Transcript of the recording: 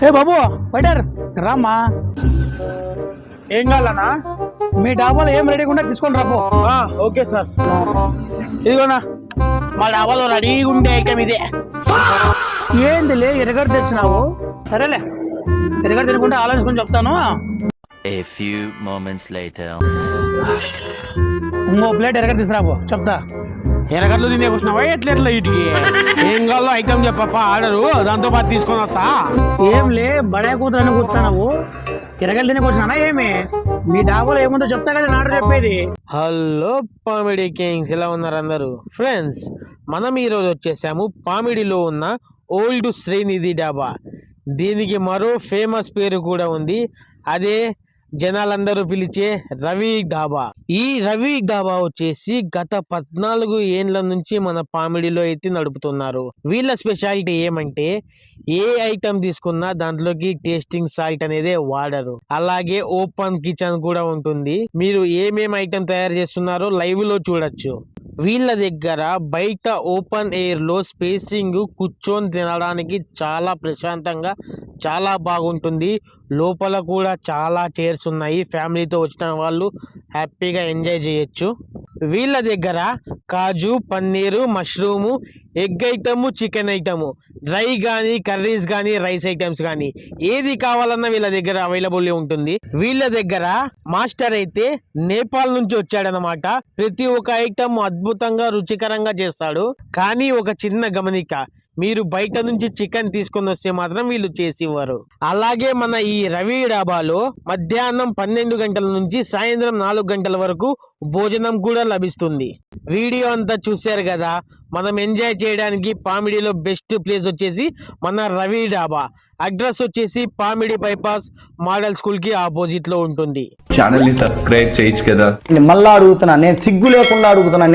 ఏ బాబు waiter రామ్మా. ఏం కావాలన్నా? మీ డాబాలో ఏం రెడీగా ఉంటే తీసుకొని రాబో. Okay sir. ఇదిగోనా మా డాబాలో రెడీగా ఉండే ఐటమ్ ఇదే. ఏందిలే ఎరగడ తెచ్చినావు? సరేలే, ఎరగడ తినకుంటే ఆలోచించుకొని చెప్తాను. A few moments later. ఇంకో ప్లేట్ ఎరగడ తీసుకురాబో చెప్తా. ఎరగట్లు తినే కూర్చున్నావా ఎట్లా వీటికి? ఏం కావాలో ఐటమ్ చెప్పప్ప, ఆర్డరు దాంతో పాటు తీసుకొని వస్తా. ఏం లే బడే కూతురని కూర్చున్నావు, ఎరగలు తినే కూర్చున్నా ఏమి? మీ డాబాలో ఏముందో చెప్తా కదా ఆర్డర్ చెప్పేది. హలో పామిడి కింగ్స్, ఎలా ఉన్నారు అందరూ? ఫ్రెండ్స్, మనం ఈరోజు వచ్చేసాము పామిడిలో ఉన్న ఓల్డ్ శ్రీనిధి డాబా. దీనికి మరో ఫేమస్ పేరు కూడా ఉంది, అదే జనాలందరూ పిలిచే రవి డాబా. ఈ రవి డాబా వచ్చేసి గత 14 ఏండ్ల నుంచి మన పామిడిలో అయితే నడుపుతున్నారు. వీళ్ళ స్పెషాలిటీ ఏమంటే ఏ ఐటమ్ తీసుకున్నా దాంట్లోకి టేస్టింగ్ సాల్ట్ అనేది వాడరు. అలాగే ఓపెన్ కిచెన్ కూడా ఉంటుంది. మీరు ఏమేమి ఐటమ్ తయారు చేస్తున్నారో లైవ్ లో చూడొచ్చు. వీళ్ళ దగ్గర బయట ఓపెన్ ఎయిర్ లో స్పేసింగ్ కూర్చొని తినడానికి చాలా ప్రశాంతంగా చాలా బాగుంటుంది. లోపల కూడా చాలా చైర్స్ ఉన్నాయి, ఫ్యామిలీతో వచ్చిన వాళ్ళు హ్యాపీగా ఎంజాయ్ చేయొచ్చు. వీళ్ళ దగ్గర కాజు, paneer, mushroom, egg item, chicken item, dry కానీ కర్రీస్ కానీ రైస్ ఐటమ్స్ కానీ ఏది కావాలన్నా వీళ్ళ దగ్గర అవైలబుల్ ఉంటుంది. వీళ్ళ దగ్గర మాస్టర్ అయితే నేపాల్ నుంచి వచ్చాడనమాట. ప్రతి ఒక్క ఐటమ్ అద్భుతంగా రుచికరంగా చేస్తాడు. కానీ ఒక చిన్న గమనిక, మీరు బయట నుంచి చికెన్ తీసుకొని వస్తే మాత్రం వీళ్ళు చేసి ఇవ్వరు. అలాగే మన ఈ రవి డాబాలో మధ్యాహ్నం 12 గంటల నుంచి సాయంత్రం 4 గంటల వరకు భోజనం కూడా లభిస్తుంది. వీడియో అంతా చూశారు కదా. మనం ఎంజాయ్ చేయడానికి పామిడిలో బెస్ట్ ప్లేస్ వచ్చేసి మన రవి డాబా. అడ్రస్ వచ్చేసి పామిడి బైపాస్ మోడల్ స్కూల్ కి ఆపోజిట్ లో ఉంటుంది. ఛానల్ ని సబ్స్క్రైబ్ చేయొచ్చు కదా. మళ్ళా అడుగుతున్నా, నేను సిగ్గు లేకుండా అడుగుతున్నా.